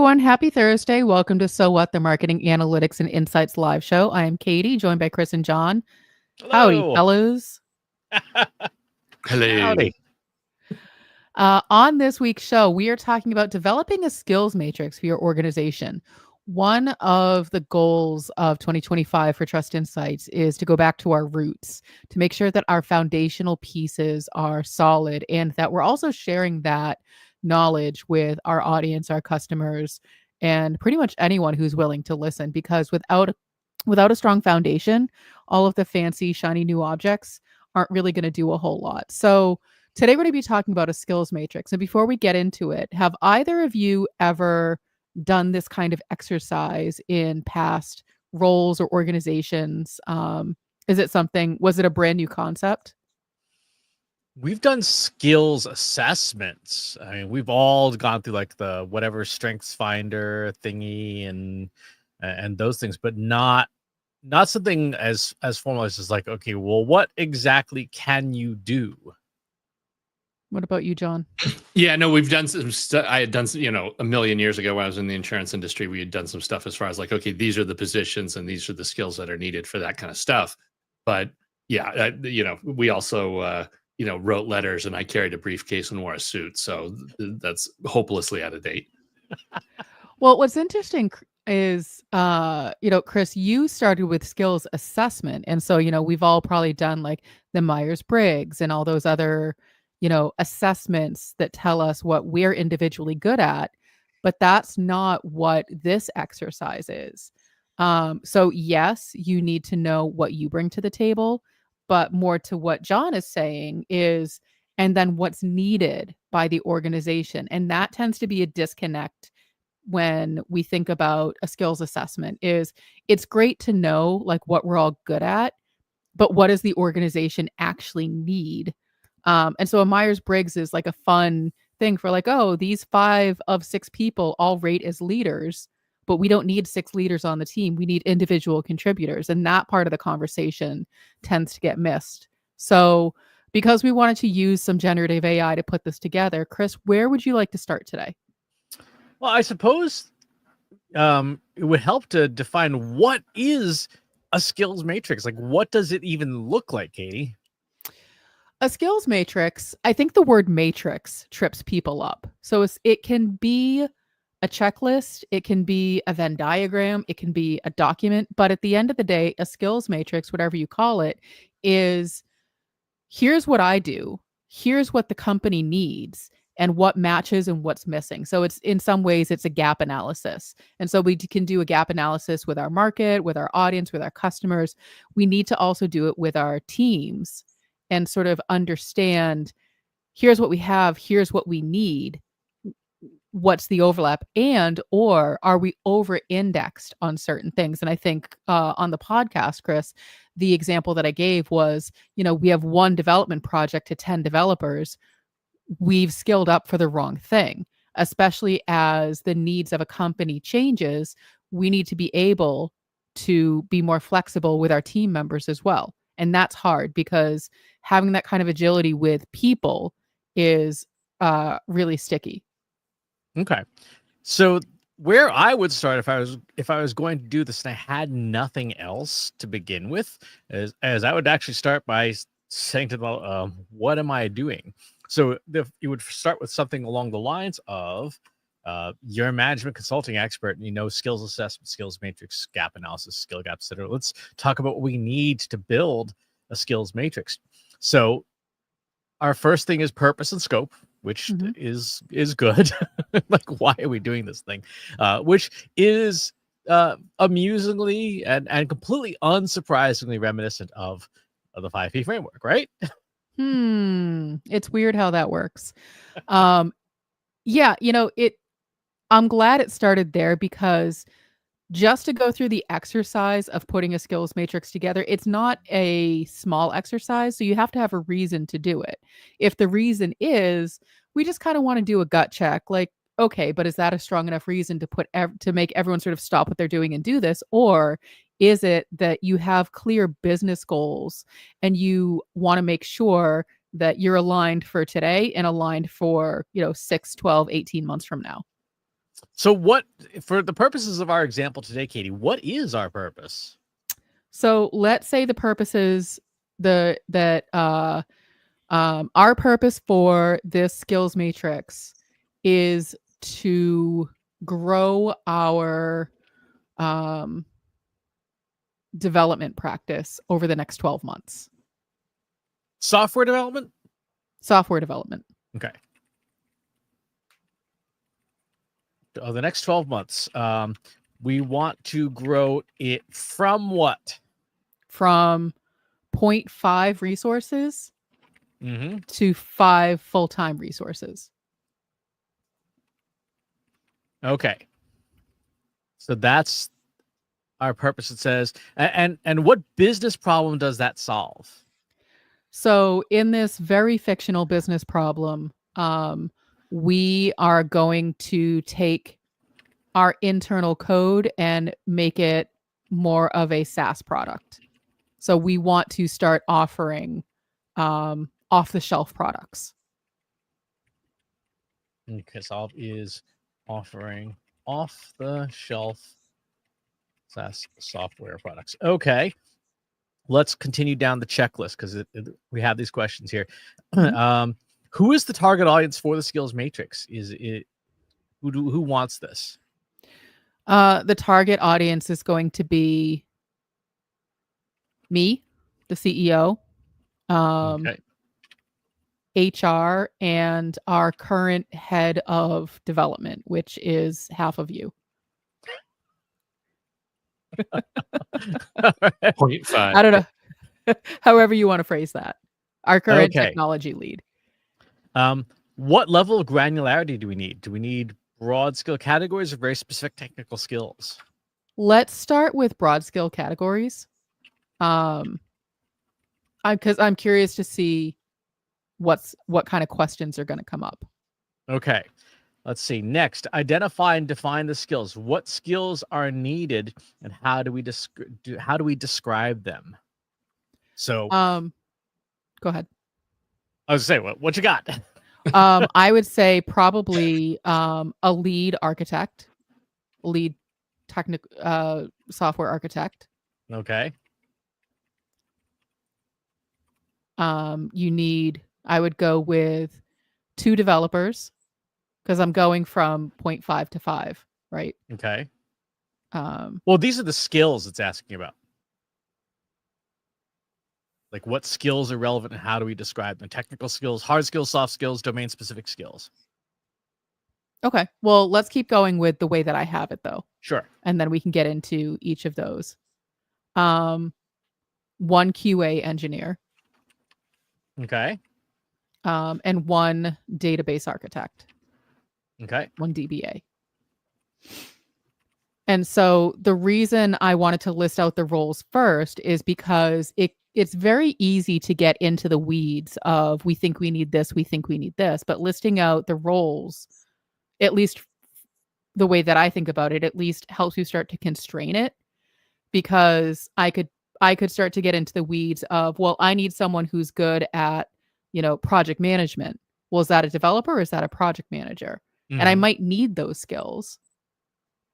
everyone. Happy Thursday. Welcome to So What, the Marketing Analytics and Insights live show. I am Katie, joined by Chris and John. Howdy, Hello. fellows. Hello. Howdy. On this week's show, we are talking about developing a skills matrix for your organization. One of the goals of 2025 for Trust Insights is to go back to our roots, to make sure that our foundational pieces are solid and that we're also sharing that knowledge with our audience, our customers, and pretty much anyone who's willing to listen. Because without a strong foundation, all of the fancy, shiny new objects aren't really going to do a whole lot. So today we're going to be talking about a skills matrix. And before we get into it, have either of you ever done this kind of exercise in past roles or organizations? Was it a brand new concept? We've done skills assessments. I mean, we've all gone through like the whatever Strengths Finder thingy and those things, but not something as formal as just like, okay, well, what exactly can you do? What about you, John? Yeah, no, we've done some stuff. I had done some, a million years ago when I was in the insurance industry, we had done some stuff as far as like, okay, these are the positions and these are the skills that are needed for that kind of stuff. But yeah, we also, wrote letters and I carried a briefcase and wore a suit. So that's hopelessly out of date. Well, what's interesting is, Chris, you started with skills assessment. And so, we've all probably done like the Myers-Briggs and all those other assessments that tell us what we're individually good at, but that's not what this exercise is. So yes, you need to know what you bring to the table, but more to what John is saying is, and then what's needed by the organization. And that tends to be a disconnect when we think about a skills assessment. Is it's great to know like what we're all good at, but what does the organization actually need? And so a Myers-Briggs is like a fun thing for like, oh, these 5 of 6 people all rate as leaders, but we don't need 6 leaders on the team. We need individual contributors. And that part of the conversation tends to get missed. So because we wanted to use some generative AI to put this together, Chris, where would you like to start today? Well, I suppose it would help to define what is a skills matrix. Like, what does it even look like, Katie? A skills matrix, I think the word matrix trips people up. So it can be a checklist, it can be a Venn diagram, it can be a document, but at the end of the day, a skills matrix, whatever you call it, is here's what I do, here's what the company needs, and what matches and what's missing. So it's in some ways it's a gap analysis. And so we can do a gap analysis with our market, with our audience, with our customers. We need to also do it with our teams and sort of understand, here's what we have, here's what we need, what's the overlap, and or are we over indexed on certain things? And I think on the podcast, Chris, the example that I gave was, we have one development project to 10 developers. We've skilled up for the wrong thing, especially as the needs of a company changes. We need to be able to be more flexible with our team members as well. And that's hard because having that kind of agility with people is really sticky. Okay. So where I would start if I was going to do this and I had nothing else to begin with, as I would actually start by saying to them, what am I doing? So you would start with something along the lines of you're a management consulting expert and skills assessment, skills matrix, gap analysis, skill gaps, etc. Let's talk about what we need to build a skills matrix. So our first thing is purpose and scope, which is good. Like, why are we doing this thing? Which is amusingly and completely unsurprisingly reminiscent of the 5P framework, right? It's weird how that works. Yeah, I'm glad it started there because just to go through the exercise of putting a skills matrix together, it's not a small exercise. So you have to have a reason to do it. If the reason is we just kind of want to do a gut check, like, okay, but is that a strong enough reason to make everyone sort of stop what they're doing and do this? Or is it that you have clear business goals and you want to make sure that you're aligned for today and aligned for, 6, 12, 18 months from now? So what, for the purposes of our example today, Katie, what is our purpose? So let's say the purposes that our purpose for this skills matrix is to grow our development practice over the next 12 months. Software development? Software development. Okay. The next 12 months. We want to grow it from what? From 0.5 resources Mm-hmm. to 5 full-time resources. Okay. So that's our purpose, it says. And what business problem does that solve? So in this very fictional business problem, we are going to take our internal code and make it more of a SaaS product. So we want to start offering off-the-shelf products. Okay, solve is offering off-the-shelf SaaS software products. Okay. Let's continue down the checklist because we have these questions here. Mhm. Who is the target audience for the skills matrix? Is it who wants this? The target audience is going to be me, the CEO, Okay. HR, and our current head of development, which is half of you. 0.5. I don't know. However you want to phrase that. Our current Okay. technology lead. What level of granularity do we need? Do we need broad skill categories or very specific technical skills? Let's start with broad skill categories. Because I'm curious to see what kind of questions are going to come up. Okay. Let's see. Next, identify and define the skills. What skills are needed, and how do we describe them? So, Go ahead. I was gonna say, what you got? I would say probably a lead architect, lead technical software architect. Okay. I would go with 2 developers because I'm going from 0.5 to 5, right? Okay. Um, Well, these are the skills it's asking about. Like, what skills are relevant and how do we describe them? Technical skills, hard skills, soft skills, domain specific skills. okay. Well, let's keep going with the way that I have it though, Sure. and then we can get into each of those. 1 QA engineer, Okay. and 1 database architect, Okay. 1 DBA. And so the reason I wanted to list out the roles first is because it's very easy to get into the weeds of we think we need this, but listing out the roles, at least the way that I think about it, at least helps you start to constrain it, because I could start to get into the weeds of, well, I need someone who's good at, project management. Well, is that a developer or is that a project manager? And I Mhm. might need those skills.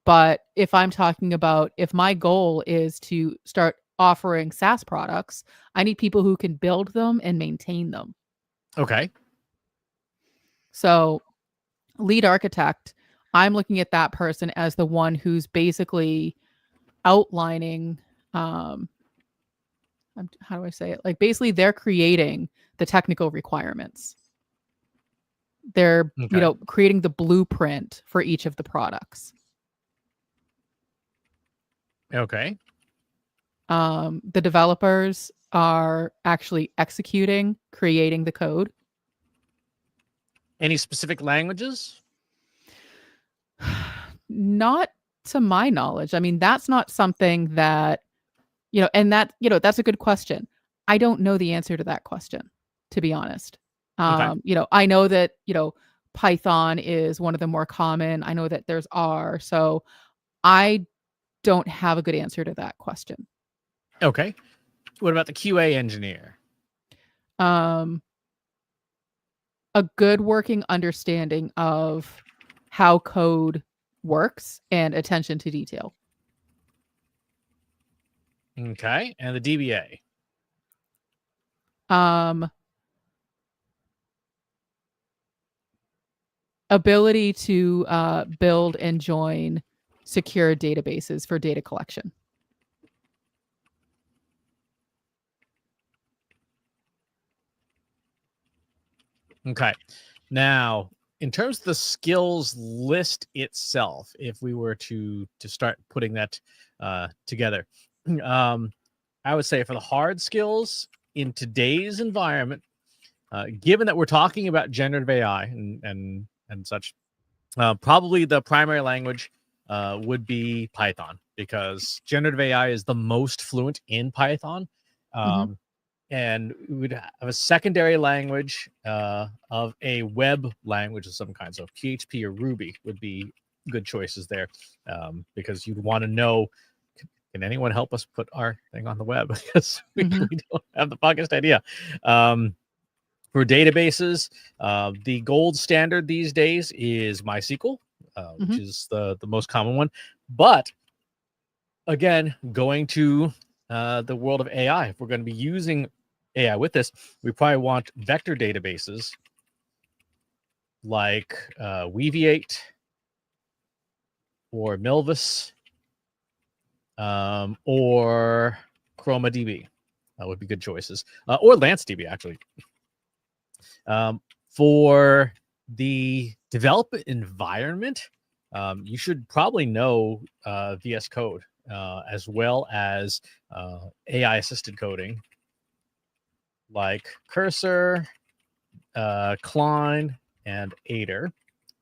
But if I'm talking about, if my goal is to start offering SaaS products, I need people who can build them and maintain them. Okay. So, lead architect, I'm looking at that person as the one who's basically outlining, how do I say it? Like, basically, they're creating the technical requirements. They're, Okay. creating the blueprint for each of the products. Okay. The developers are actually executing, creating the code. Any specific languages? Not to my knowledge. I mean, that's not something that, and that's a good question. I don't know the answer to that question, to be honest. Okay. I know that, Python is one of the more common. I know that there's R. So I don't have a good answer to that question. Okay. What about the QA engineer? A good working understanding of how code works and attention to detail. Okay. And the DBA. Ability to build and join secure databases for data collection. Okay. Now, in terms of the skills list itself, if we were to start putting that together, I would say for the hard skills in today's environment, given that we're talking about generative AI and such, probably the primary language would be Python, because generative AI is the most fluent in Python. And we would have a secondary language of a web language of some kind. So PHP or Ruby would be good choices there, because you'd want to know, can anyone help us put our thing on the web? Because we don't have the foggiest idea. For databases, the gold standard these days is MySQL, which is the most common one. But again, going to the world of AI, if we're going to be using AI with this, we probably want vector databases like Weaviate or Milvus or ChromaDB. Would be good choices, or LanceDB actually. For the development environment, you should probably know VS Code as well as AI assisted coding like Cursor, Klein, and Aider.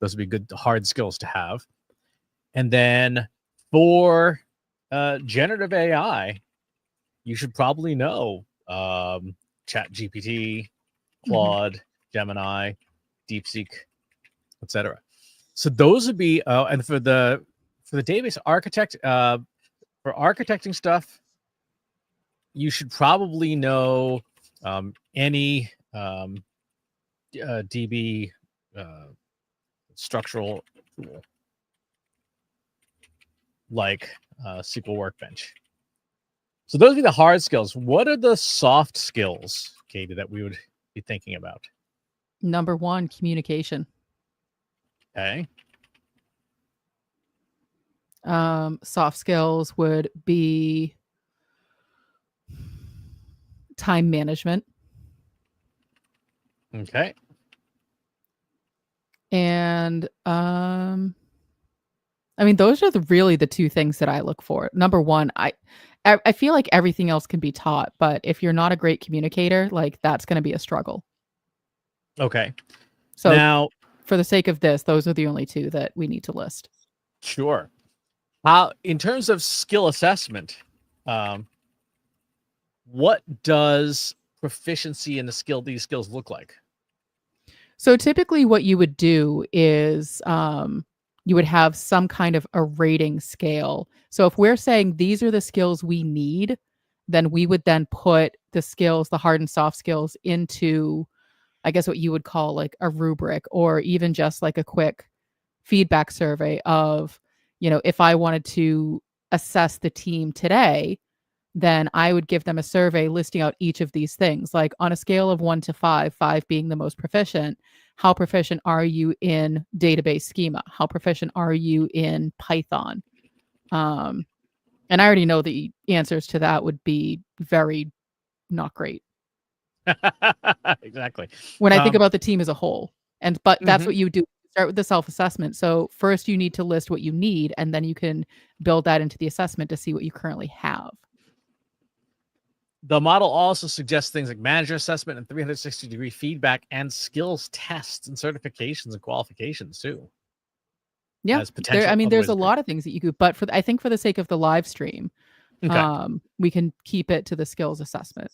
Those would be good hard skills to have. And then for generative AI, you should probably know ChatGPT, Claude, Gemini, DeepSeek, etc. So those would be and for the database architect, for architecting stuff, you should probably know any DB structural tool like SQL Workbench. So those would be the hard skills. What are the soft skills, Katie, that we would be thinking about? Number one, communication. Okay. Soft skills would be time management. Okay. And I mean, those are really the two things that I look for. Number one, I feel like everything else can be taught, but if you're not a great communicator, like that's going to be a struggle. Okay. So now, for the sake of this, those are the only two that we need to list. Sure. How, in terms of skill assessment, what does proficiency in these skills look like? So typically what you would do is you would have some kind of a rating scale. So if we're saying these are the skills we need, then we would then put the skills, the hard and soft skills, into, I guess, what you would call like a rubric, or even just like a quick feedback survey of, if I wanted to assess the team today, then I would give them a survey listing out each of these things. Like on a scale of 1 to 5, 5 being the most proficient, how proficient are you in database schema? How proficient are you in Python? And I already know the answers to that would be very not great. Exactly. When I think about the team as a whole. But that's what you do. Start with the self-assessment. So first you need to list what you need, and then you can build that into the assessment to see what you currently have. The model also suggests things like manager assessment and 360-degree feedback and skills tests and certifications and qualifications too. Yeah, there's a lot of things that you could, but I think for the sake of the live stream, we can keep it to the skills assessment.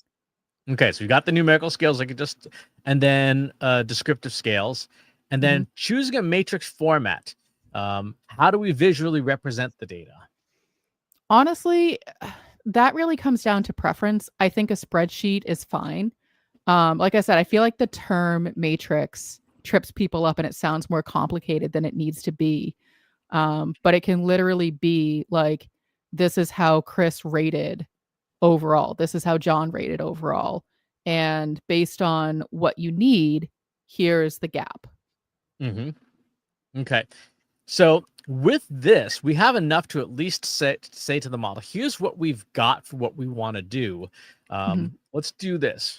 Okay, so you got the numerical skills, and then descriptive scales, and then choosing a matrix format. How do we visually represent the data? Honestly, that really comes down to preference. I think a spreadsheet is fine. Like I said, I feel like the term matrix trips people up and it sounds more complicated than it needs to be. But it can literally be like, this is how Chris rated overall. This is how John rated overall. And based on what you need, here's the gap. Mm-hmm. Okay. So with this, we have enough to at least say to the model, here's what we've got for what we want to do. Let's do this.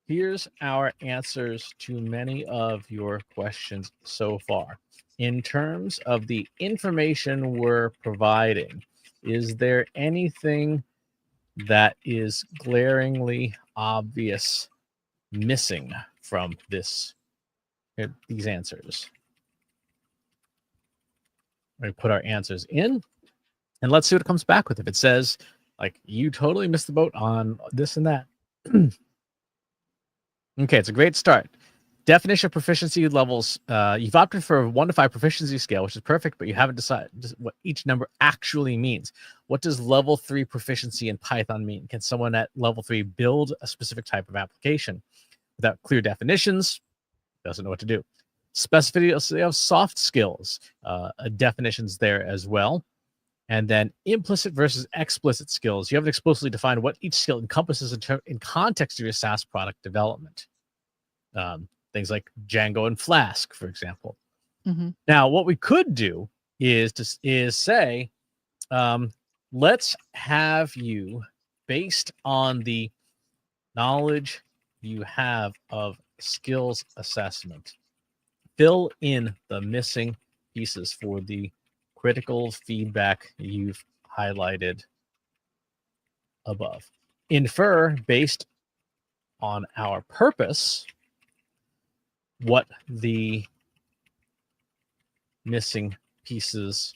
Here's our answers to many of your questions so far. In terms of the information we're providing, is there anything that is glaringly obvious missing from these answers? We put our answers in and let's see what it comes back with. If it says, like, you totally missed the boat on this and that. Okay, it's a great start. Definition of proficiency levels. You've opted for a 1 to 5 proficiency scale, which is perfect, but you haven't decided what each number actually means. What does level 3 proficiency in Python mean? Can someone at level 3 build a specific type of application? Without clear definitions, doesn't know what to do. Specificity of soft skills, definitions there as well. And then implicit versus explicit skills. You haven't explicitly defined what each skill encompasses in context of your SaaS product development. Things like Django and Flask, for example. Now, what we could do is say, let's have you, based on the knowledge you have of skills assessment, fill in the missing pieces for the critical feedback you've highlighted above. Infer, based on our purpose, what the missing pieces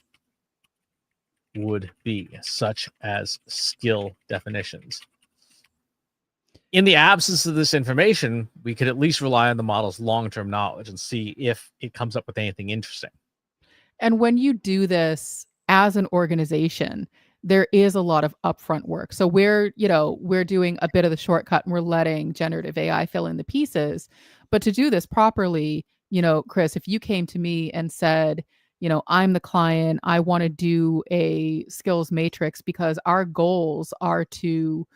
would be, such as skill definitions. In the absence of this information, we could at least rely on the model's long-term knowledge and see if it comes up with anything interesting. And when you do this as an organization, there is a lot of upfront work. So we're doing a bit of the shortcut and we're letting generative AI fill in the pieces. But to do this properly, Chris, if you came to me and said, I'm the client, I want to do a skills matrix because our goals are to,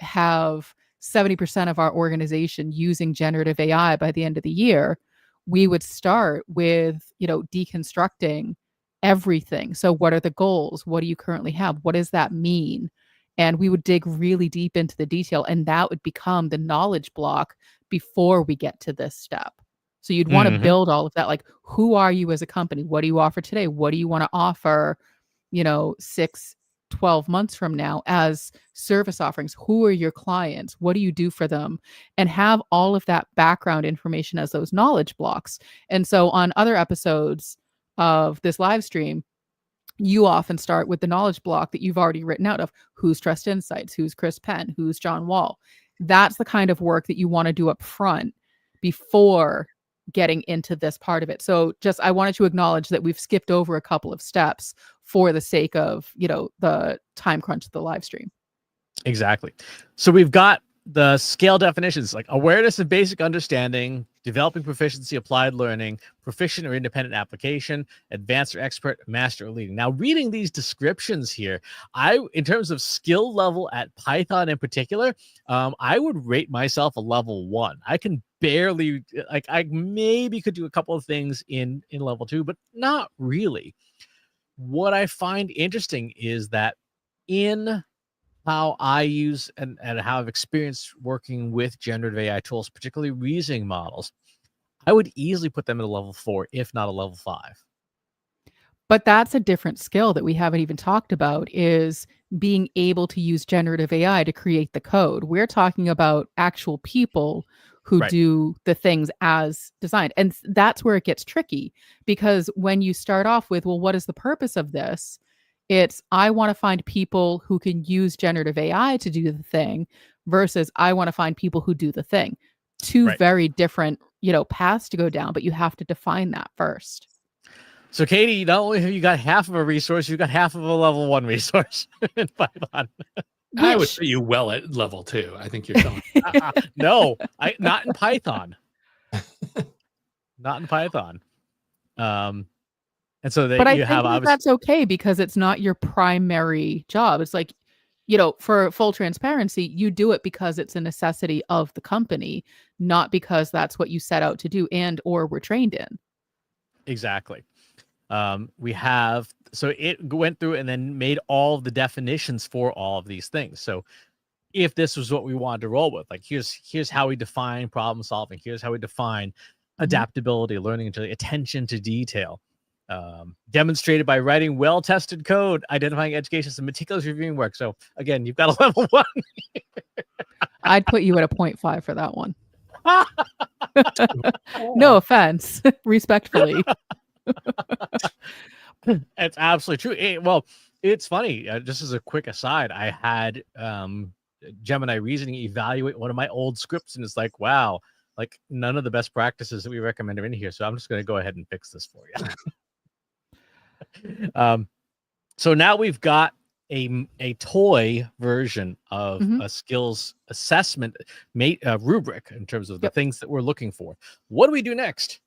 have 70% of our organization using generative AI by the end of the year, we would start with, deconstructing everything. So what are the goals? What do you currently have? What does that mean? And we would dig really deep into the detail, and that would become the knowledge block before we get to this step. So you'd want to build all of that. Like, who are you as a company? What do you offer today? What do you want to offer, 6, 12 months from now as service offerings? Who are your clients? What do you do for them? And have all of that background information as those knowledge blocks. And so on other episodes of this live stream, you often start with the knowledge block that you've already written out of who's Trust Insights, who's Chris Penn, who's John Wall. That's the kind of work that you want to do up front before getting into this part of it. So I wanted to acknowledge that we've skipped over a couple of steps for the sake of, the time crunch of the live stream. Exactly. So we've got the scale definitions, like awareness and basic understanding, developing proficiency, applied learning, proficient or independent application, advanced or expert, master or leading. Now, reading these descriptions here, in terms of skill level at Python in particular, I would rate myself a level 1. I can barely, I maybe could do a couple of things in level 2, but not really. What I find interesting is that in how I use and how I've experienced working with generative AI tools, particularly reasoning models, I would easily put them at a level 4, if not a level 5. But that's a different skill that we haven't even talked about, is being able to use generative AI to create the code. We're talking about actual people who do the things as designed. And that's where it gets tricky, because when you start off with, well, what is the purpose of this? It's, I want to find people who can use generative AI to do the thing versus I want to find people who do the thing. Two very different, paths to go down, but you have to define that first. So, Katie, not only have you got half of a resource, you've got half of a level 1 resource in Python. I would put you well at level 2. I think you're telling No, not in Python. Not in Python. And so But that I you think have that obviously that's okay because it's not your primary job. It's like, for full transparency, you do it because it's a necessity of the company, not because that's what you set out to do and or were trained in. exactly. We have so it went through and then made all the definitions for all of these things. So if this was what we wanted to roll with, like here's how we define problem solving, here's how we define Mhm. adaptability, learning to attention to detail, demonstrated by writing well-tested code, identifying educations, and meticulous reviewing work. So again, you've got a level 1. I'd put you at a 0.5 for that one. No offense, respectfully. It's absolutely true. Well, it's funny. Just as a quick aside, I had Gemini Reasoning evaluate one of my old scripts, and it's like, wow, like none of the best practices that we recommend are in here. So I'm just going to go ahead and fix this for you. So now we've got a toy version of Mhm. a skills assessment rubric in terms of the Yep. things that we're looking for. What do we do next?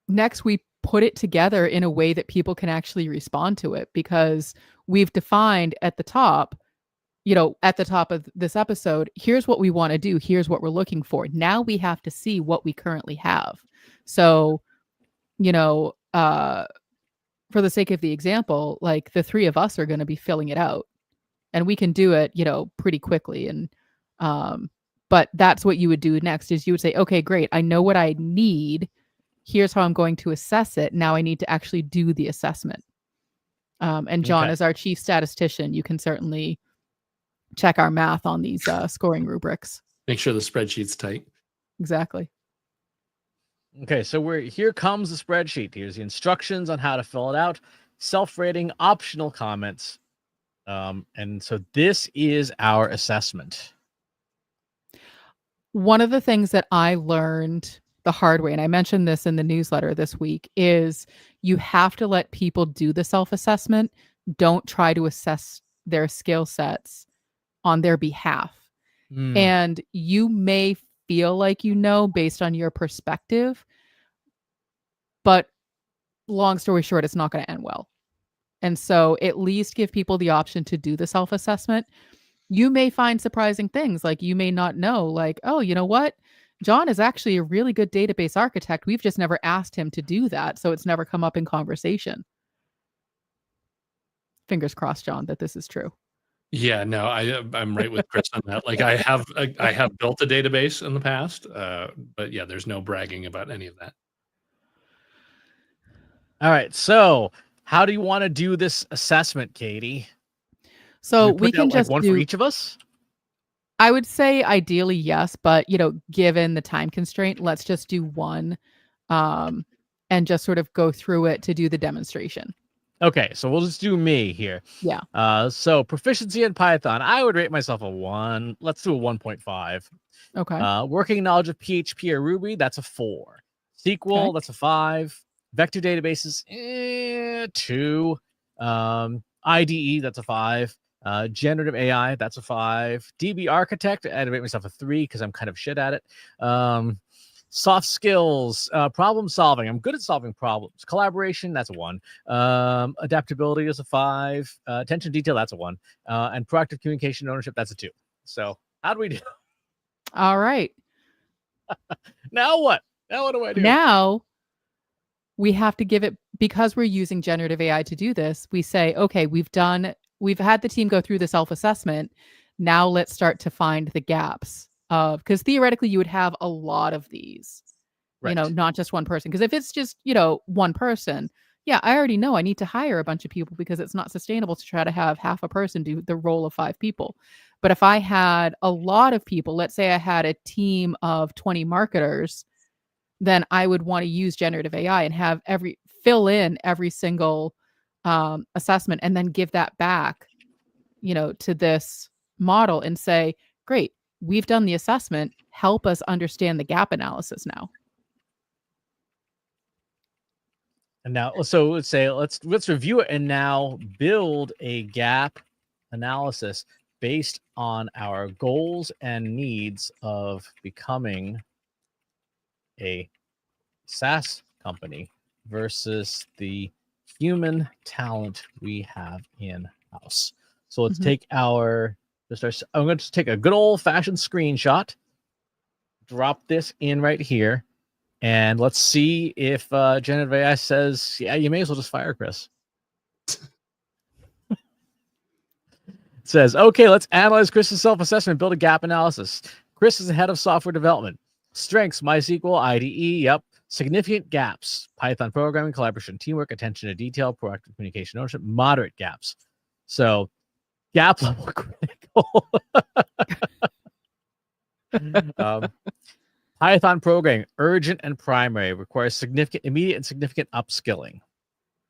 Next, we put it together in a way that people can actually respond to it because we've defined at the top, at the top of this episode, here's what we want to do, here's what we're looking for. Now we have to see what we currently have. So, for the sake of the example, like the three of us are going to be filling it out and we can do it, pretty quickly. And, but that's what you would do next is you would say, okay, great. I know what I need. Here's how I'm going to assess it. Now I need to actually do the assessment. And John, Okay. as our chief statistician, you can certainly check our math on these scoring rubrics. Make sure the spreadsheet's tight. Exactly. Okay, so here comes the spreadsheet. Here's the instructions on how to fill it out, self-rating, optional comments. And so this is our assessment. One of the things that I learned the hard way, and I mentioned this in the newsletter this week, is you have to let people do the self-assessment. Don't try to assess their skill sets on their behalf. And you may feel like based on your perspective, but long story short, it's not going to end well. And so at least give people the option to do the self-assessment. You may find surprising things, like you may not know, like, oh, you know what? John is actually a really good database architect. We've just never asked him to do that, so it's never come up in conversation. Fingers crossed, John, that this is true. Yeah, no, I'm right with Chris on that. Like I have built a database in the past, but yeah, there's no bragging about any of that. All right, so how do you want to do this assessment, Katie? So we can just one do for each of us? I would say ideally yes, but given the time constraint, let's just do one, and just sort of go through it to do the demonstration. Okay, so we'll just do me here. Yeah. So proficiency in Python, I would rate myself a 1. Let's do a 1.5. Okay. Working knowledge of PHP or Ruby, that's a 4. SQL, Okay. that's a 5. Vector databases, 2. IDE, that's a 5. Generative AI, that's a 5. DB architect, I'd rate myself a 3 because I'm kind of shit at it. Soft skills, problem solving, I'm good at solving problems. Collaboration, that's a 1. Adaptability is a 5. Attention to detail, that's a 1. And proactive communication and ownership, that's a 2. So how do we do? All right. Now what? Now what do I do? Now we have to give it, because we're using generative AI to do this, we say, okay, we've had the team go through the self-assessment. Now let's start to find the gaps because theoretically you would have a lot of these, Right. not just one person. Because if it's just, one person, yeah, I already know I need to hire a bunch of people because it's not sustainable to try to have half a person do the role of 5 people. But if I had a lot of people, let's say I had a team of 20 marketers, then I would want to use generative AI and fill in every single assessment and then give that back, to this model and say, great, we've done the assessment. Help us understand the gap analysis now. And now, so let's say let's review it and now build a gap analysis based on our goals and needs of becoming a SaaS company versus the human talent we have in house. So let's Mhm. take I'm going to take a good old fashioned screenshot, drop this in right here, and let's see if generative AI says, yeah, you may as well just fire Chris. It says, okay, let's analyze Chris's self-assessment, build a gap analysis. Chris is the head of software development. Strengths, MySQL, IDE, yep. Significant gaps, Python programming, collaboration, teamwork, attention to detail, proactive communication, ownership, moderate gaps. So gap level critical. Python programming, urgent and primary, requires significant, immediate and significant upskilling.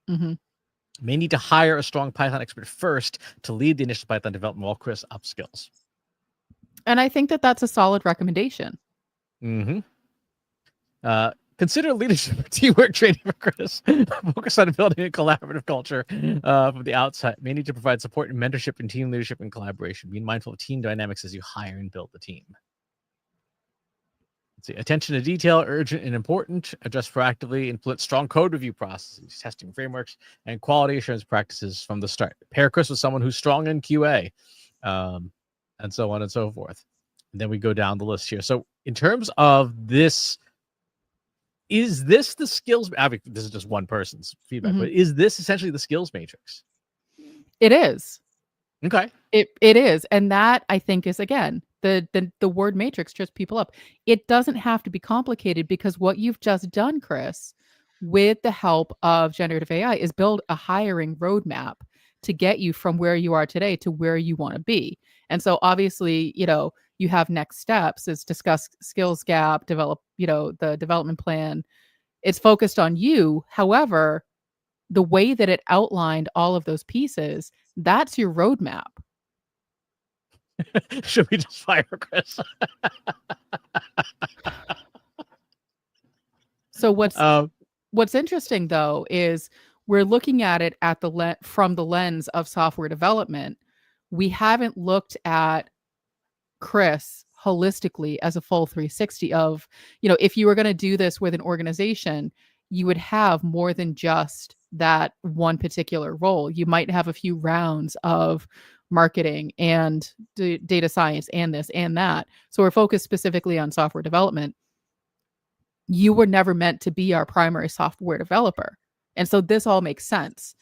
Mhm. May need to hire a strong Python expert first to lead the initial Python development while Chris upskills. And I think that that's a solid recommendation. Mm-hmm. Consider leadership teamwork training for Chris. Focus on building a collaborative culture from the outside. May need to provide support and mentorship in team leadership and collaboration. Be mindful of team dynamics as you hire and build the team. Let's see. Attention to detail, urgent and important. Address proactively. Implement strong code review processes, testing frameworks, and quality assurance practices from the start. Pair Chris with someone who's strong in QA, and so on and so forth. And then we go down the list here. So in terms of this, is this the skills? I mean, this is just one person's feedback, but is this essentially the skills matrix? It is. Okay. It is. And that, I think, is, again, the word matrix trips people up. It doesn't have to be complicated, because what you've just done, Chris, with the help of generative AI, is build a hiring roadmap to get you from where you are today to where you want to be. And so obviously, you have next steps is discuss skills gap, develop, the development plan. It's focused on you. However, the way that it outlined all of those pieces, that's your roadmap. Should we just fire Chris? So what's interesting, though, is we're looking at it at from the lens of software development. We haven't looked at Chris holistically as a full 360 of, if you were going to do this with an organization, you would have more than just that one particular role. You might have a few rounds of marketing and data science and this and that. So we're focused specifically on software development. You were never meant to be our primary software developer. And so this all makes sense.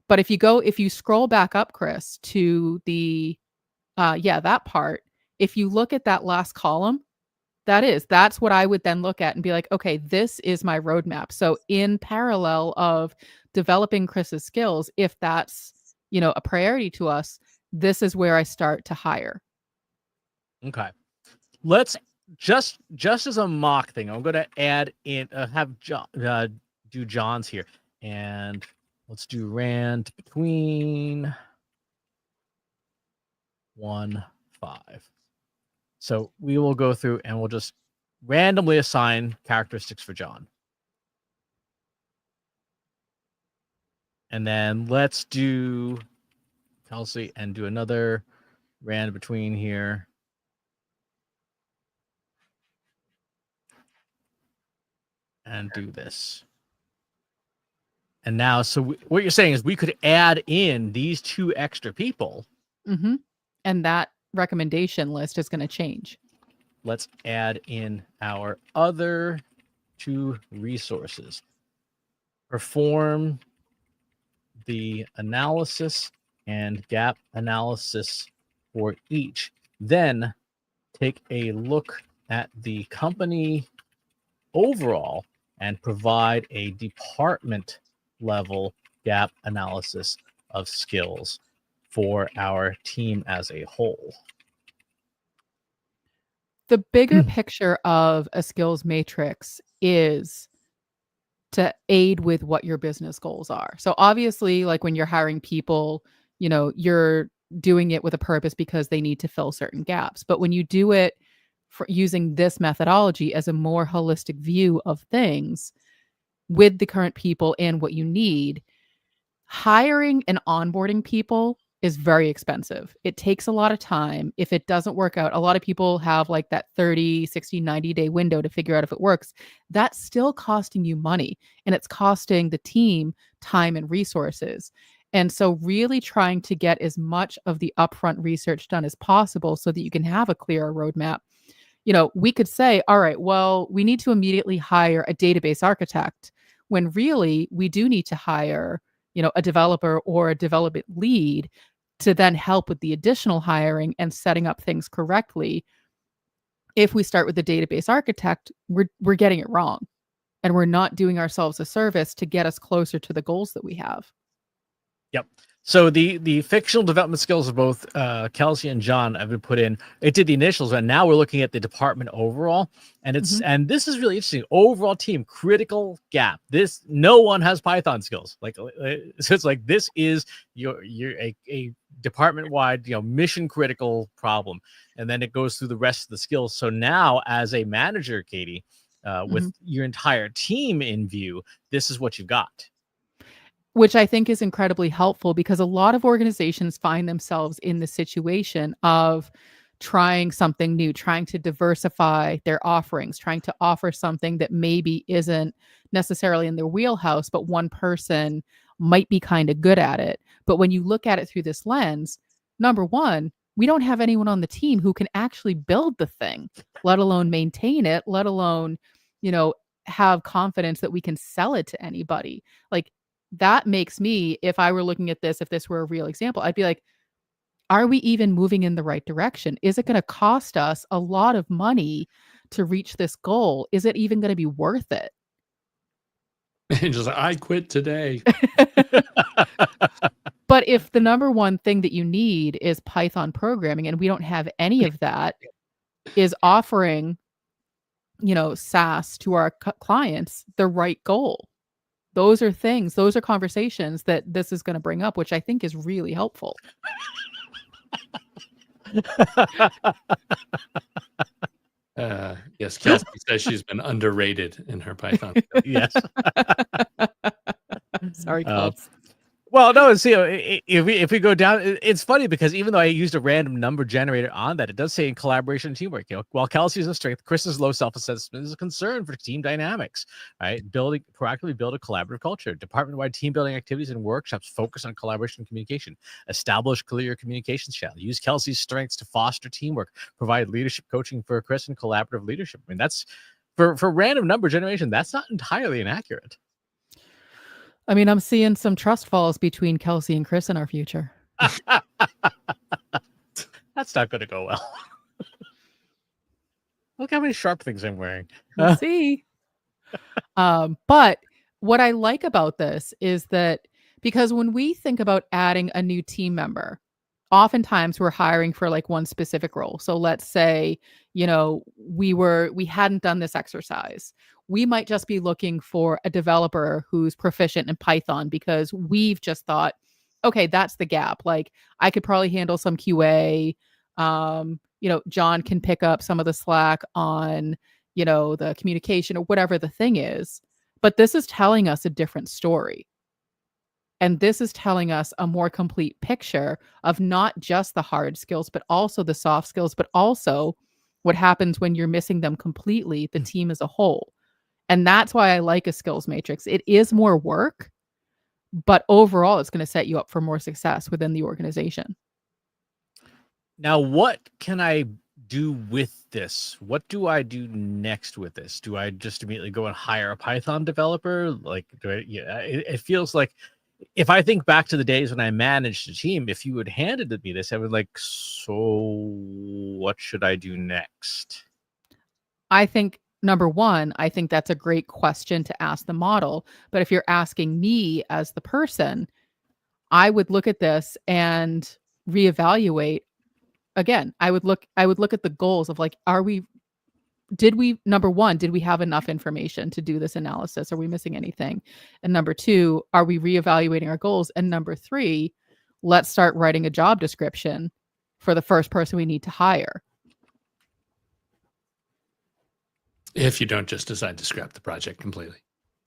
But if you scroll back up, Chris, to the, that part, if you look at that last column, that's what I would then look at and be like, okay, this is my roadmap. So in parallel of developing Chris's skills, if that's, a priority to us, this is where I start to hire. Okay. Let's just as a mock thing, I'm going to add in, have John, do John's here, and let's do rand between 1, 5. So we will go through and we'll just randomly assign characteristics for John. And then let's do Kelsey and do another rand between here. And do this. And now, so what you're saying is we could add in these 2 extra people. Mm-hmm. And that recommendation list is going to change. Let's add in our other 2 resources. Perform the analysis and gap analysis for each. Then take a look at the company overall and provide a department level gap analysis of skills for our team as a whole. The bigger picture of a skills matrix is to aid with what your business goals are. So obviously, like when you're hiring people, you're doing it with a purpose because they need to fill certain gaps. But when you do it for using this methodology as a more holistic view of things with the current people and what you need, hiring and onboarding people is very expensive. It takes a lot of time. If it doesn't work out, a lot of people have like that 30, 60, 90-day window to figure out if it works. That's still costing you money, and it's costing the team time and resources. And so really trying to get as much of the upfront research done as possible so that you can have a clearer roadmap. We could say, all right, well, we need to immediately hire a database architect, when really we do need to hire, a developer or a development lead to then help with the additional hiring and setting up things correctly. If we start with the database architect, we're getting it wrong, and we're not doing ourselves a service to get us closer to the goals that we have. Yep. So the fictional development skills of both Kelsey and John have been put in. It did the initials, and now we're looking at the department overall. And and this is really interesting. Overall team critical gap. No one has Python skills. So it's like this is a department wide mission critical problem, and then it goes through the rest of the skills. So now as a manager, Katie, with your entire team in view, this is what you've got. Which I think is incredibly helpful, because a lot of organizations find themselves in the situation of trying something new, trying to diversify their offerings, trying to offer something that maybe isn't necessarily in their wheelhouse, but one person might be kind of good at it. But when you look at it through this lens, number one, we don't have anyone on the team who can actually build the thing, let alone maintain it, let alone, have confidence that we can sell it to anybody. Like, that makes me, if I were looking at this, if this were a real example, I'd be like, are we even moving in the right direction? Is it going to cost us a lot of money to reach this goal? Is it even going to be worth it? And just I quit today. But if the number one thing that you need is Python programming, and we don't have any of that, is offering, SaaS to our clients the right goal? Those are conversations that this is going to bring up, which I think is really helpful. Yes, Kelsey says she's been underrated in her Python. Yes. Sorry, Kelsey. Well, no, see, if we go down, it's funny because even though I used a random number generator on that, it does say in collaboration and teamwork. While Kelsey's a strength, Chris's low self-assessment is a concern for team dynamics. Right, proactively build a collaborative culture. Department-wide team building activities and workshops focus on collaboration and communication. Establish clear communications channel. Use Kelsey's strengths to foster teamwork. Provide leadership coaching for Chris and collaborative leadership. I mean, that's for random number generation. That's not entirely inaccurate. I mean, I'm seeing some trust falls between Kelsey and Chris in our future. That's not going to go well. Look how many sharp things I'm wearing. We'll see. But what I like about this is that, because when we think about adding a new team member, oftentimes we're hiring for like one specific role. So let's say, we hadn't done this exercise. We might just be looking for a developer who's proficient in Python, because we've just thought, okay, that's the gap. Like, I could probably handle some QA. John can pick up some of the slack on, the communication or whatever the thing is. But this is telling us a different story. And this is telling us a more complete picture of not just the hard skills, but also the soft skills, but also what happens when you're missing them completely, the team as a whole. And that's why I like a skills matrix. It is more work, but overall, it's going to set you up for more success within the organization. Now, what can I do with this? What do I do next with this? Do I just immediately go and hire a Python developer? Like, it feels like, if I think back to the days when I managed a team, if you had handed me this, I would like, so what should I do next? I think, number one, I think that's a great question to ask the model. But if you're asking me as the person, I would look at this and reevaluate. Again, I would look at the goals of like, number one, did we have enough information to do this analysis? Are we missing anything? And number two, are we reevaluating our goals? And number three, let's start writing a job description for the first person we need to hire. If you don't just decide to scrap the project completely.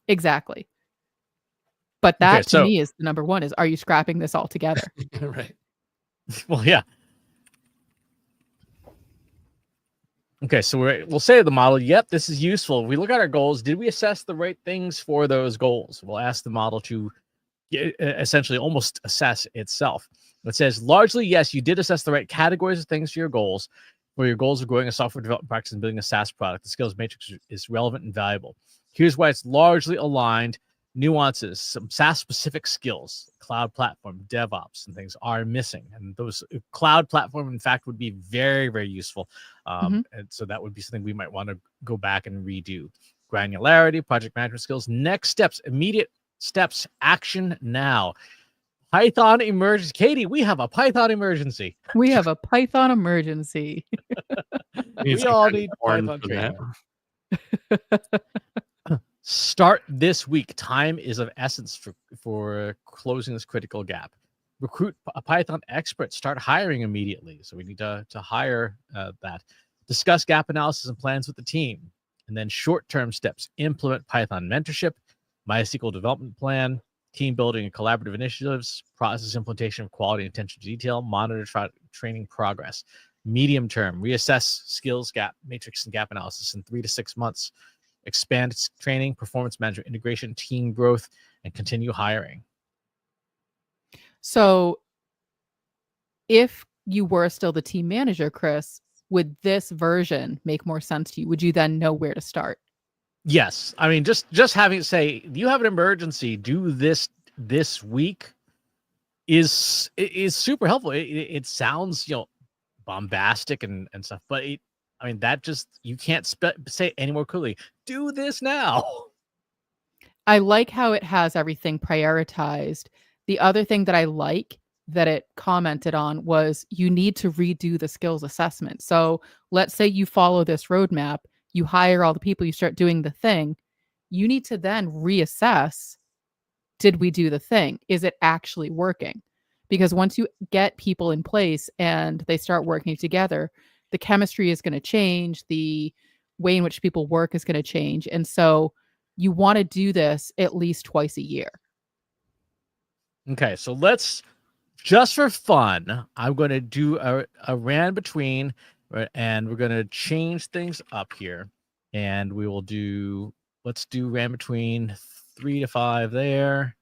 Exactly. But that to me is the number one, is, are you scrapping this altogether? Right. Well, yeah. Okay, so we'll say to the model, yep, this is useful. If we look at our goals, did we assess the right things for those goals? We'll ask the model to essentially almost assess itself. It says, largely, yes, you did assess the right categories of things for your goals. For your goals of growing a software development practice and building a SaaS product, the skills matrix is relevant and valuable. Here's why it's largely aligned. Nuances, some SaaS-specific skills, cloud platform, DevOps, and things are missing. And those cloud platform, in fact, would be very, very useful. And so that would be something we might want to go back and redo. Granularity, project management skills, next steps, immediate steps, action now. Python emergency. Katie, we have a Python emergency. We have a Python emergency. We all need Python training. Start this week. Time is of essence for closing this critical gap. Recruit a Python expert. Start hiring immediately. So we need to hire that. Discuss gap analysis and plans with the team. And then short-term steps. Implement Python mentorship, MySQL development plan, team building and collaborative initiatives, process implementation of quality and attention to detail, monitor training progress. Medium term, reassess skills gap matrix and gap analysis in 3 to 6 months. Expand training, performance management, integration, team growth, and continue hiring. So if you were still the team manager, Chris, would this version make more sense to you? Would you then know where to start? Yes. I mean, just having it say, you have an emergency, do this week is super helpful. It sounds, bombastic and stuff, but that just, you can't say it any more clearly. Do this now. I like how it has everything prioritized. The other thing that I like that it commented on was you need to redo the skills assessment. So let's say you follow this roadmap, you hire all the people, you start doing the thing. You need to then reassess, did we do the thing? Is it actually working? Because once you get people in place and they start working together, the chemistry is going to change. The way in which people work is going to change. And so you want to do this at least twice a year. Okay, so let's, just for fun, I'm going to do a ran between, and we're going to change things up here. And we will let's do ran between 3 to 5 there.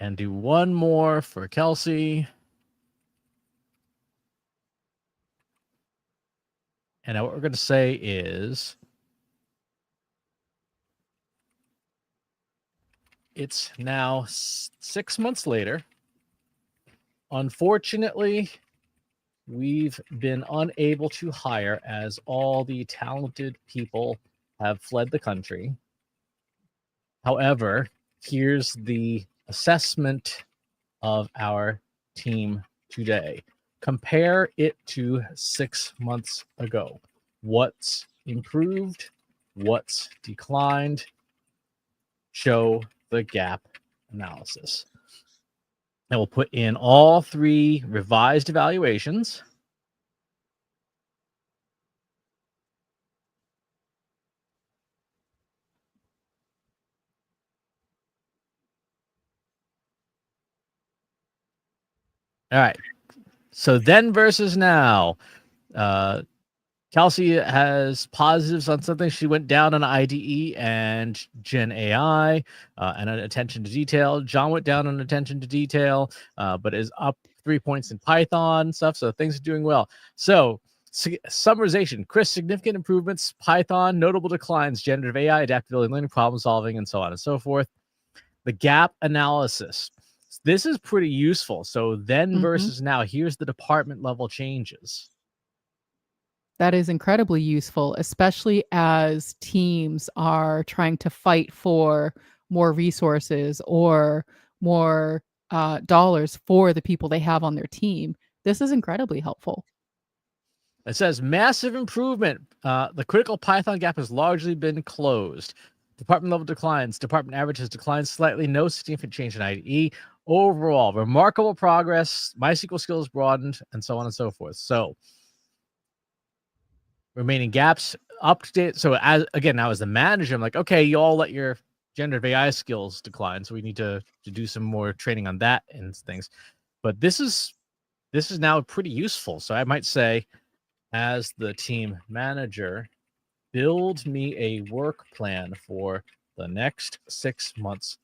And do one more for Kelsey. And now what we're going to say is, it's now 6 months later. Unfortunately, we've been unable to hire as all the talented people have fled the country. However, here's the assessment of our team today. Compare it to 6 months ago. What's improved? What's declined? Show the gap analysis. And we'll put in all 3 revised evaluations. All right. So then versus now. Kelsey has positives on something. She went down on IDE and Gen AI and on attention to detail. John went down on attention to detail, but is up 3 points in Python stuff. So things are doing well. So summarization: Chris, significant improvements. Python, notable declines. Generative AI, adaptability, learning, problem solving, and so on and so forth. The gap analysis. This is pretty useful. So then versus now, here's the department level changes. That is incredibly useful, especially as teams are trying to fight for more resources or more dollars for the people they have on their team. This is incredibly helpful. It says massive improvement. The critical Python gap has largely been closed. Department level declines. Department average has declined slightly. No significant change in IDE. Overall, remarkable progress. MySQL skills broadened, and so on and so forth. So, remaining gaps up to date. So, now as the manager, I'm like, okay, you all let your generative AI skills decline, so we need to do some more training on that and things. But this is now pretty useful. So I might say, as the team manager, build me a work plan for the next 6 months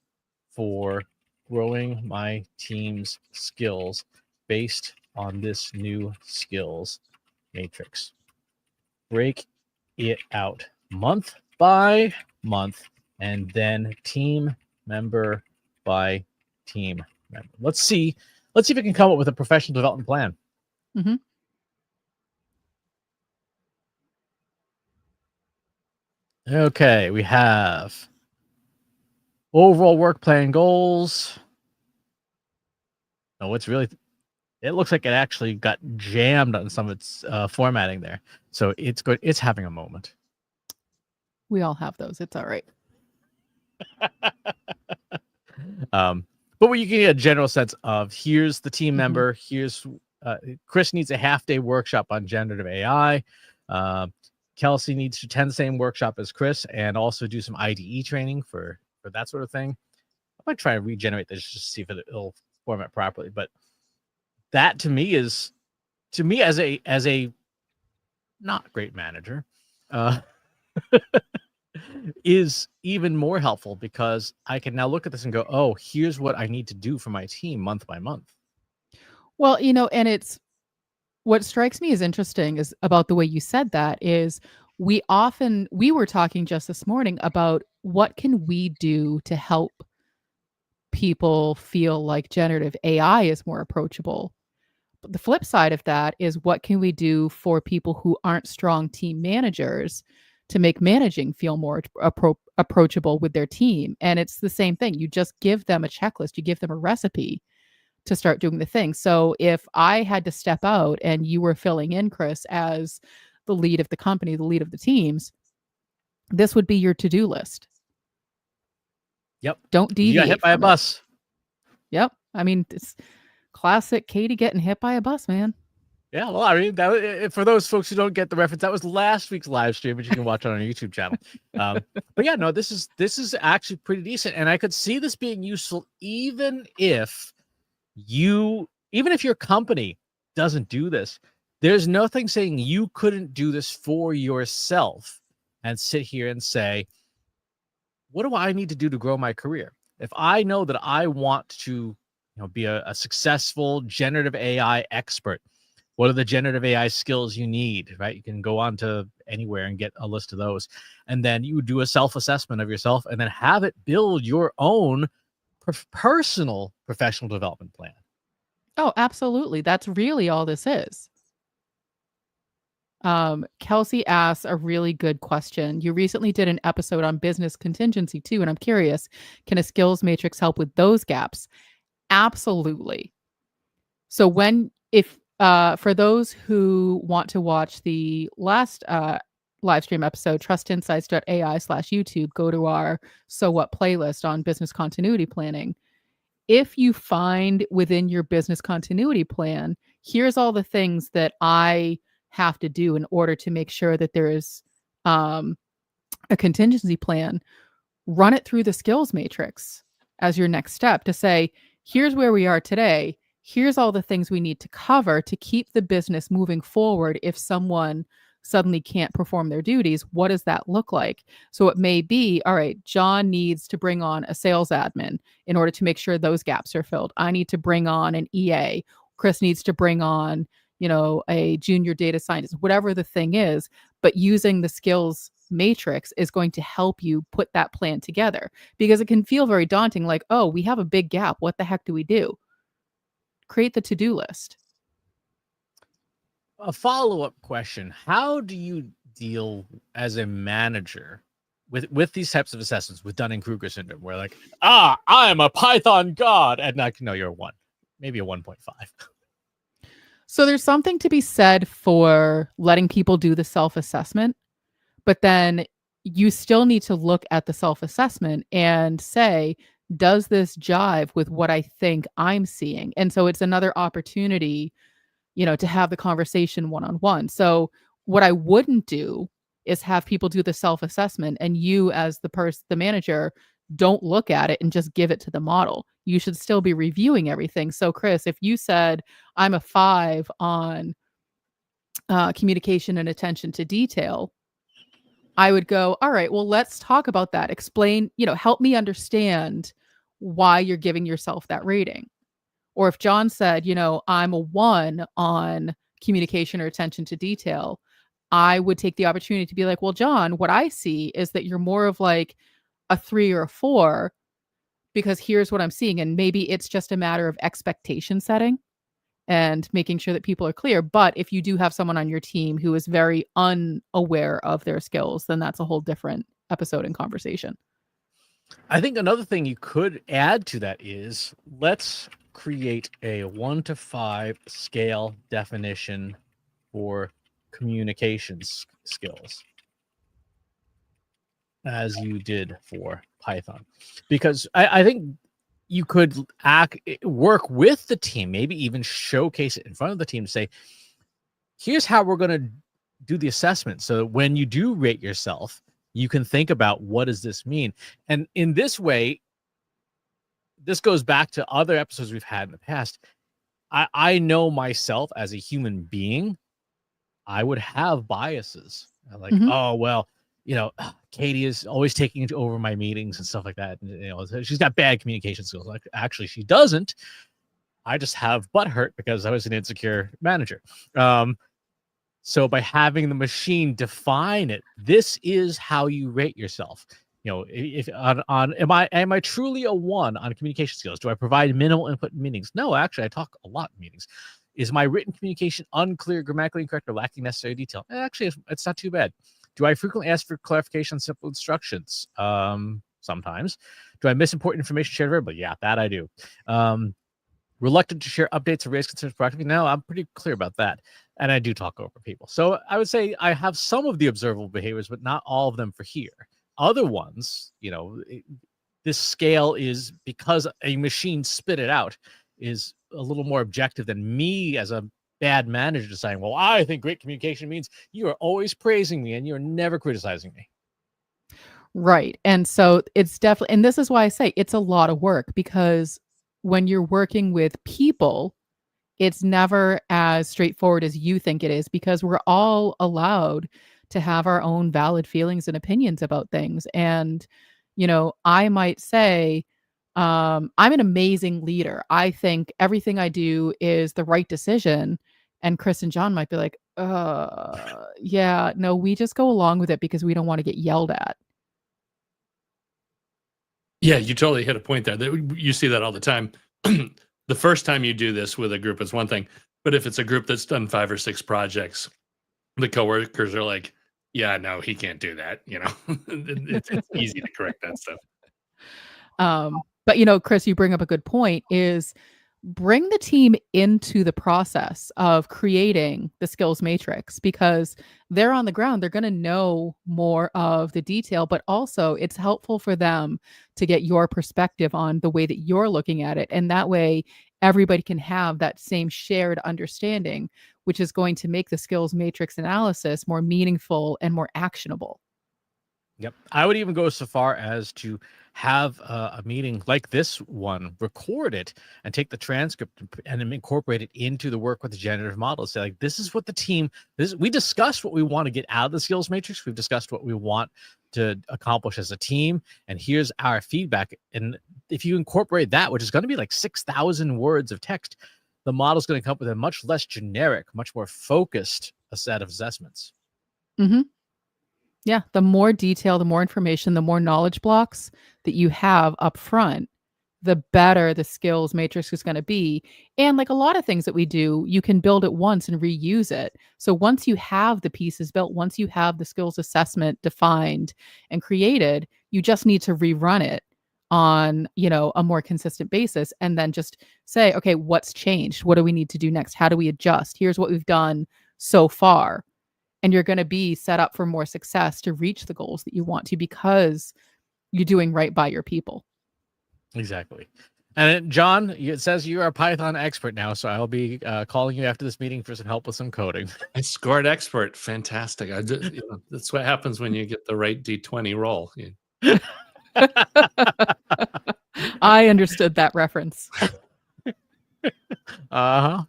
for growing my team's skills based on this new skills matrix. Break it out month by month and then team member by team member. Let's see if we can come up with a professional development plan. Mhm. Okay, we have overall work plan goals. Oh, it's really, it looks like it actually got jammed on some of its formatting there. So it's good. It's having a moment. We all have those. It's all right. But you can get a general sense of, here's the team Mhm. member. Here's Chris needs a half-day workshop on generative AI. Kelsey needs to attend the same workshop as Chris and also do some IDE training for that sort of thing. I might try and regenerate this just to see if it'll format properly. But that to me as a not great manager, is even more helpful, because I can now look at this and go, oh, here's what I need to do for my team month by month. Well, and it's what strikes me as interesting is about the way you said that is we were talking just this morning about what can we do to help people feel like generative AI is more approachable. But the flip side of that is what can we do for people who aren't strong team managers to make managing feel more approachable with their team? And it's the same thing. You just give them a checklist, you give them a recipe to start doing the thing. So if I had to step out and you were filling in, Chris, as the lead of the company, the lead of the teams, this would be your to-do list. Yep. Don't You got hit deviate by a from it. bus. Yep. I mean, it's classic Katie getting hit by a bus, man. Yeah, well, I mean, for those folks who don't get the reference, that was last week's live stream, which you can watch on our YouTube channel. But yeah, no, this is actually pretty decent, and I could see this being useful even if your company doesn't do this. There's nothing saying you couldn't do this for yourself and sit here and say, what do I need to do to grow my career? If I know that I want to, be a successful generative AI expert, what are the generative AI skills you need, right? You can go on to anywhere and get a list of those. And then you do a self-assessment of yourself and then have it build your own personal professional development plan. Oh, absolutely. That's really all this is. Kelsey asks a really good question. You recently did an episode on business contingency too, and I'm curious, can a skills matrix help with those gaps? Absolutely. So for those who want to watch the last live stream episode, trustinsights.ai/YouTube, go to our So What playlist on business continuity planning. If you find within your business continuity plan, here's all the things that I have to do in order to make sure that there is a contingency plan, run it through the skills matrix as your next step to say, here's where we are today. Here's all the things we need to cover to keep the business moving forward. If someone suddenly can't perform their duties, what does that look like? So it may be, all right, John needs to bring on a sales admin in order to make sure those gaps are filled. I need to bring on an EA. Chris needs to bring on, a junior data scientist, whatever the thing is. But using the skills matrix is going to help you put that plan together, because it can feel very daunting, like, oh, we have a big gap. What the heck do we do? Create the to-do list. A follow-up question: how do you deal as a manager with these types of assessments, with Dunning-Kruger syndrome, where like, I am a Python god, and like, no, you're a 1, maybe a 1.5. So there's something to be said for letting people do the self-assessment, but then you still need to look at the self-assessment and say, does this jive with what I think I'm seeing? And so it's another opportunity, to have the conversation one-on-one. So what I wouldn't do is have people do the self-assessment and you, as the manager, don't look at it and just give it to the model. You should still be reviewing everything. So, Chris, if you said, I'm a 5 on communication and attention to detail, I would go, all right, well, let's talk about that. Explain, help me understand why you're giving yourself that rating. Or if John said, I'm a 1 on communication or attention to detail, I would take the opportunity to be like, well, John, what I see is that you're more of like a 3 or a 4 because here's what I'm seeing. And maybe it's just a matter of expectation setting and making sure that people are clear. But if you do have someone on your team who is very unaware of their skills, then that's a whole different episode and conversation. I think another thing you could add to that is let's create a 1 to 5 scale definition for communications skills, as you did for Python, because I think you could work with the team, maybe even showcase it in front of the team to say, here's how we're going to do the assessment. So that when you do rate yourself, you can think about what does this mean? And in this way, this goes back to other episodes we've had in the past. I know myself as a human being, I would have biases. Like, oh, well, Katie is always taking over my meetings and stuff like that. And, she's got bad communication skills. Like, actually, she doesn't. I just have butt hurt because I was an insecure manager. So by having the machine define it, this is how you rate yourself. If am I truly a 1 on communication skills? Do I provide minimal input in meetings? No, actually, I talk a lot in meetings. Is my written communication unclear, grammatically incorrect, or lacking necessary detail? Actually, it's not too bad. Do I frequently ask for clarification on simple instructions? Sometimes. Do I miss important information shared verbally? Yeah, that I do. Reluctant to share updates or raise concerns proactively? No, I'm pretty clear about that. And I do talk over people. So I would say I have some of the observable behaviors, but not all of them for here. Other ones, this scale is, because a machine spit it out, is a little more objective than me as a bad manager deciding, well, I think great communication means you are always praising me and you're never criticizing me. Right. And so it's definitely, and this is why I say it's a lot of work, because when you're working with people, it's never as straightforward as you think it is, because we're all allowed to have our own valid feelings and opinions about things. And, I might say, I'm an amazing leader. I think everything I do is the right decision. And Chris and John might be like, yeah, no, we just go along with it because we don't want to get yelled at. Yeah, you totally hit a point there. You see that all the time. The first time you do this with a group is one thing, but if it's a group that's done 5 or 6 projects, the coworkers are like, yeah, no, he can't do that. It's easy to correct that stuff. But Chris, you bring up a good point, is bring the team into the process of creating the skills matrix, because they're on the ground. They're going to know more of the detail, but also it's helpful for them to get your perspective on the way that you're looking at it. And that way everybody can have that same shared understanding, which is going to make the skills matrix analysis more meaningful and more actionable. Yep. I would even go so far as to have a meeting like this one, record it and take the transcript and then incorporate it into the work with the generative model. Say, like, this is what the team, we discussed what we want to get out of the skills matrix. We've discussed what we want to accomplish as a team. And here's our feedback. And if you incorporate that, which is going to be like 6,000 words of text, the model's going to come up with a much less generic, much more focused set of assessments. Mm-hmm. Yeah, the more detail, the more information, the more knowledge blocks that you have up front, the better the skills matrix is going to be. And like a lot of things that we do, you can build it once and reuse it. So once you have the pieces built, once you have the skills assessment defined and created, you just need to rerun it on, a more consistent basis, and then just say, okay, what's changed? What do we need to do next? How do we adjust? Here's what we've done so far. And you're going to be set up for more success to reach the goals that you want to, because you're doing right by your people. Exactly. And John, it says you are a Python expert now, so I'll be calling you after this meeting for some help with some coding. I scored expert. Fantastic. That's what happens when you get the right D20 roll. I understood that reference. Uh-huh.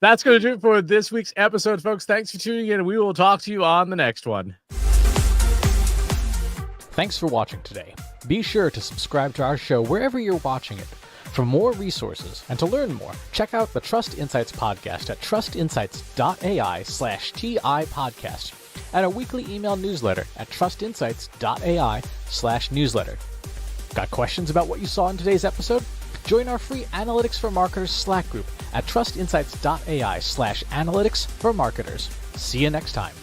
That's going to do it for this week's episode, folks. Thanks for tuning in, and we will talk to you on the next one. Thanks for watching today. Be sure to subscribe to our show wherever you're watching it. For more resources and to learn more, check out the Trust Insights podcast at trustinsights.ai/TI podcast and our weekly email newsletter at trustinsights.ai/newsletter. Got questions about what you saw in today's episode? Join our free Analytics for Marketers Slack group at trustinsights.ai/analytics for marketers. See you next time.